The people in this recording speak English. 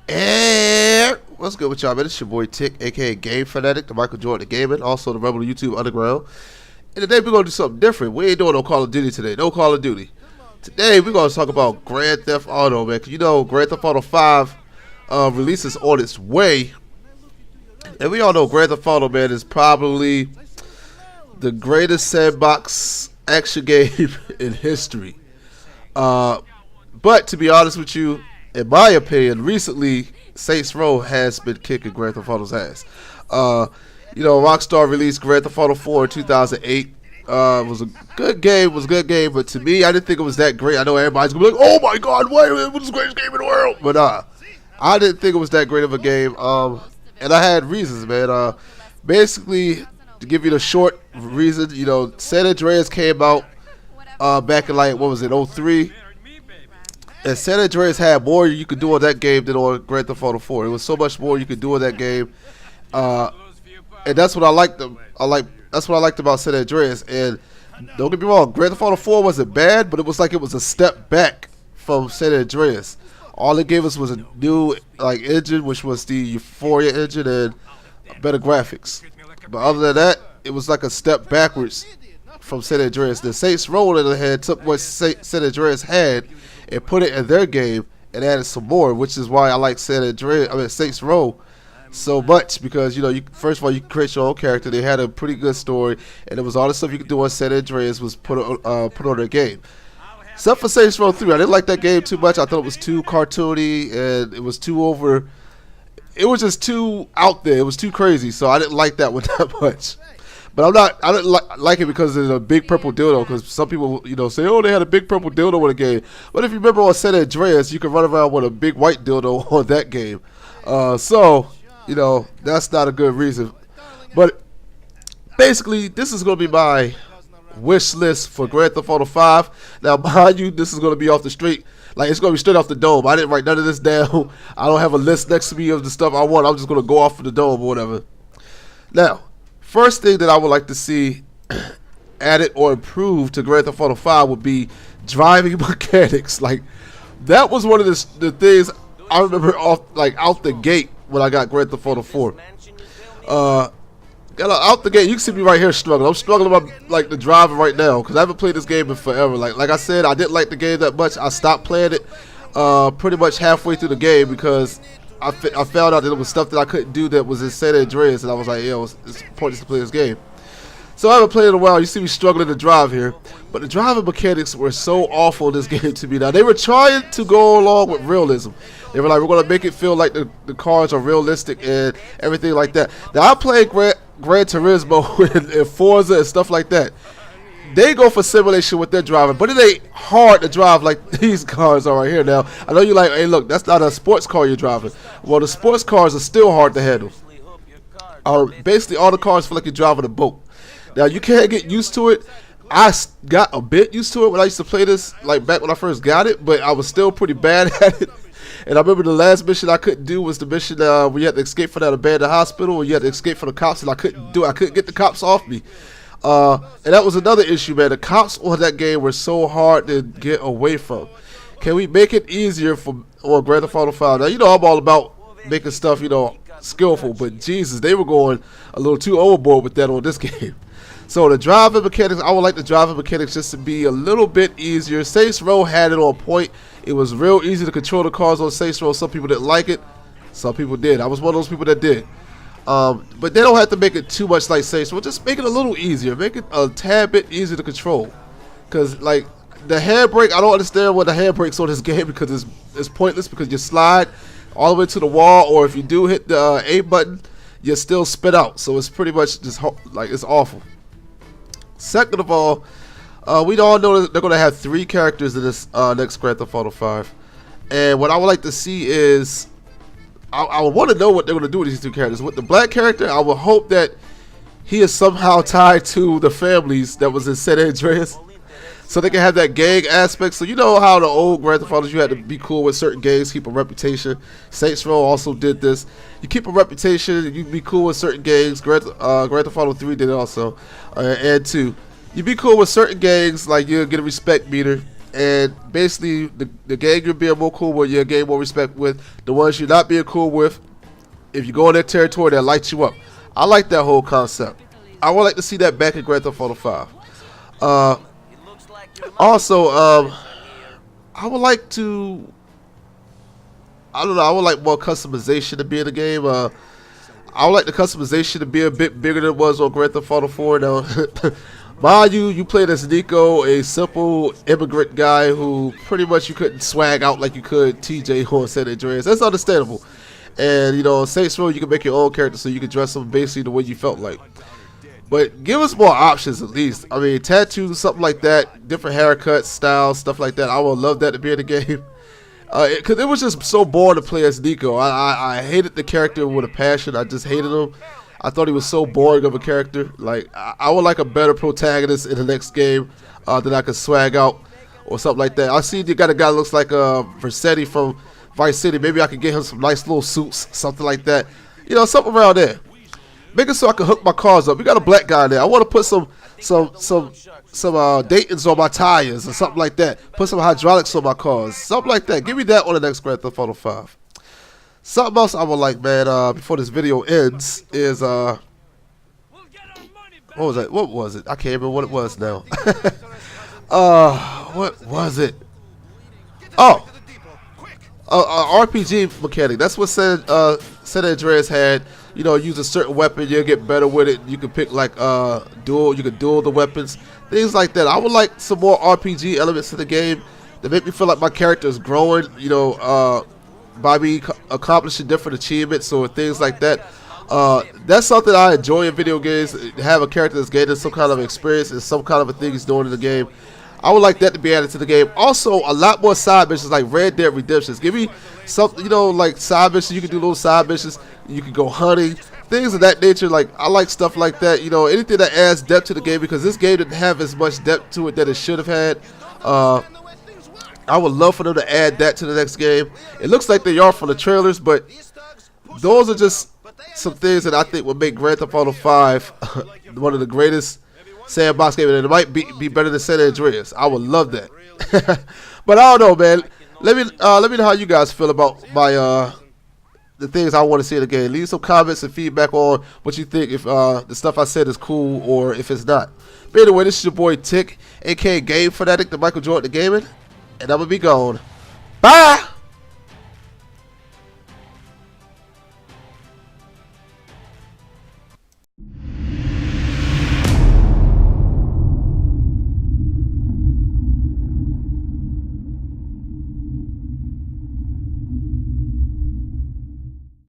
And what's good with y'all, man? It's your boy Tick, aka Game Fanatic, the Michael Jordan of Gaming, also the Rebel YouTube Underground. And today we're gonna do something different. We ain't doing no Call of Duty today. No Call of Duty. Today we're gonna talk about Grand Theft Auto, man. 'Cause you know Grand Theft Auto 5 releases on its way, and we all know Grand Theft Auto, man, is probably the greatest sandbox action game in history. But to be honest with you, in my opinion, recently Saints Row has been kicking Grand Theft Auto's ass. You know, Rockstar released Grand Theft Auto 4 in 2008. It was a good game. But to me, I didn't think it was that great. I know everybody's gonna be like, "Oh my God, what was the greatest game in the world?" But I didn't think it was that great of a game. And I had reasons, man. Basically, to give you the short reason, you know, San Andreas came out back in like, what was it, 03? And San Andreas had more you could do on that game than on Grand Theft Auto 4. It was so much more you could do on that game, and that's what I liked. That's what I liked about San Andreas. And don't get me wrong, Grand Theft Auto 4 wasn't bad, but it was like it was a step back from San Andreas. All it gave us was a new engine, which was the Euphoria engine, and better graphics. But other than that, it was like a step backwards from San Andreas. The Saints Row, on the other hand, took what San Andreas had and put it in their game and added some more, which is why I like Saints Row so much, because you know, first of all, you can create your own character. They had a pretty good story, and it was all the stuff you could do on San Andreas was put on their game. Except for Saints Row 3, I didn't like that game too much. I thought it was too cartoony and it was too over. It was just too out there. It was too crazy, so I didn't like that one that much. But I didn't like it because there's a big purple dildo. Because some people, you know, say, oh, they had a big purple dildo in the game. But if you remember on San Andreas, you can run around with a big white dildo on that game. So, you know, that's not a good reason. But basically, this is going to be my wish list for Grand Theft Auto 5. Now, mind you, this is going to be off the street. Like, it's going to be straight off the dome. I didn't write none of this down. I don't have a list next to me of the stuff I want. I'm just going to go off of the dome or whatever. Now, first thing that I would like to see added or improved to Grand Theft Auto 5 would be driving mechanics. Like, that was one of the things I remember out the gate when I got Grand Theft Auto 4. Out the gate, you can see me right here struggling. I'm struggling about the driving right now because I haven't played this game in forever. Like I said, I didn't like the game that much. I stopped playing it pretty much halfway through the game because I found out that it was stuff that I couldn't do that was in San Andreas, and I was like, yeah, it's pointless to play this game. So I haven't played it in a while. You see me struggling to drive here. But the driving mechanics were so awful in this game to me. Now, they were trying to go along with realism. They were like, we're going to make it feel like the cars are realistic and everything like that. Now, I played Gran Turismo and Forza and stuff like that. They go for simulation with their driving, but it ain't hard to drive like these cars are right here. Now, I know you're like, hey, look, that's not a sports car you're driving. Well, the sports cars are still hard to handle. Basically, all the cars feel like you're driving a boat. Now, you can't get used to it. I got a bit used to it when I used to play this, like back when I first got it, but I was still pretty bad at it. And I remember the last mission I couldn't do was the mission where you had to escape from that abandoned hospital, where you had to escape from the cops, and I couldn't do it. I couldn't get the cops off me. And that was another issue, man. The cops on that game were so hard to get away from. Can we make it easier on Grand Theft Auto 5? Now, you know I'm all about making stuff, you know, skillful, but Jesus, they were going a little too overboard with that on this game. So the driving mechanics, I would like the driving mechanics just to be a little bit easier. Saints Row had it on point. It was real easy to control the cars on Saints Row. Some people didn't like it. Some people did. I was one of those people that did. But they don't have to make it too much like Saints Row. Just make it a little easier. Make it a tad bit easier to control. Because, like, the handbrake, I don't understand what the handbrake's on this game because it's pointless because you slide all the way to the wall, or if you do hit the A button, you still spit out. So it's pretty much just, like, it's awful. Second of all, we all know that they're going to have 3 characters in this next Grand Theft Auto 5. And what I would like to see is, I want to know what they're going to do with these 2 characters. With the black character, I would hope that he is somehow tied to the families that was in San Andreas, so they can have that gang aspect. So you know how the old Grand Theft Autos, you had to be cool with certain gangs, keep a reputation. Saints Row also did this. You keep a reputation, you be cool with certain gangs. Grand Theft Auto 3 did it also, and 2. You be cool with certain gangs, like you'll get a respect meter, and basically the gang you're being more cool with, you're gain more respect with. The ones you're not being cool with, if you go in their territory, they'll light you up. I like that whole concept. I would like to see that back in Grand Theft Auto 5. Also, I would like to, I don't know, I would like more customization to be in the game. I would like the customization to be a bit bigger than it was on Grand Theft Auto 4. Now, mind you played as Nico, a simple immigrant guy who pretty much you couldn't swag out like you could TJ on San Andreas. That's understandable. And, you know, Saints Row, you can make your own character so you can dress them basically the way you felt like. But give us more options at least. I mean, tattoos, something like that, different haircuts, styles, stuff like that. I would love that to be in the game. Because it was just so boring to play as Nico. I hated the character with a passion. I just hated him. I thought he was so boring of a character. Like, I would like a better protagonist in the next game that I could swag out or something like that. I see you got a guy that looks like Vercetti from Vice City. Maybe I could get him some nice little suits, something like that. You know, something around there. Make it so I can hook my cars up. We got a black guy there. I want to put some Dayton's on my tires or something like that. Put some hydraulics on my cars, something like that. Give me that on the next Grand Theft Auto 5. Something else I would like, man. Before this video ends, is what was it? What was it? I can't remember what it was now. What was it? Oh, RPG mechanic. That's what San Andreas had. You know, use a certain weapon, you'll get better with it. You can pick like dual. You can duel the weapons, things like that. I would like some more RPG elements to the game that make me feel like my character is growing. You know, by me accomplishing different achievements or things like that. That's something I enjoy in video games. Have a character that's gaining some kind of experience and some kind of a thing he's doing in the game. I would like that to be added to the game. Also, a lot more side missions like Red Dead Redemptions. Give me something, you know, like side missions. You can do little side missions. You can go hunting, things of that nature. Like, I like stuff like that. You know, anything that adds depth to the game, because this game didn't have as much depth to it that it should have had. I would love for them to add that to the next game. It looks like they are from the trailers, but those are just some things that I think would make Grand Theft Auto 5 one of the greatest sandbox games, and it might be better than San Andreas. I would love that. But I don't know, man. Let me know how you guys feel about my the things I want to see in the game. Leave some comments and feedback on what you think, if the stuff I said is cool or if it's not. But anyway, this is your boy Tick, aka Game Fanatic, the Michael Jordan of Gaming, and I'm gonna be gone. Bye.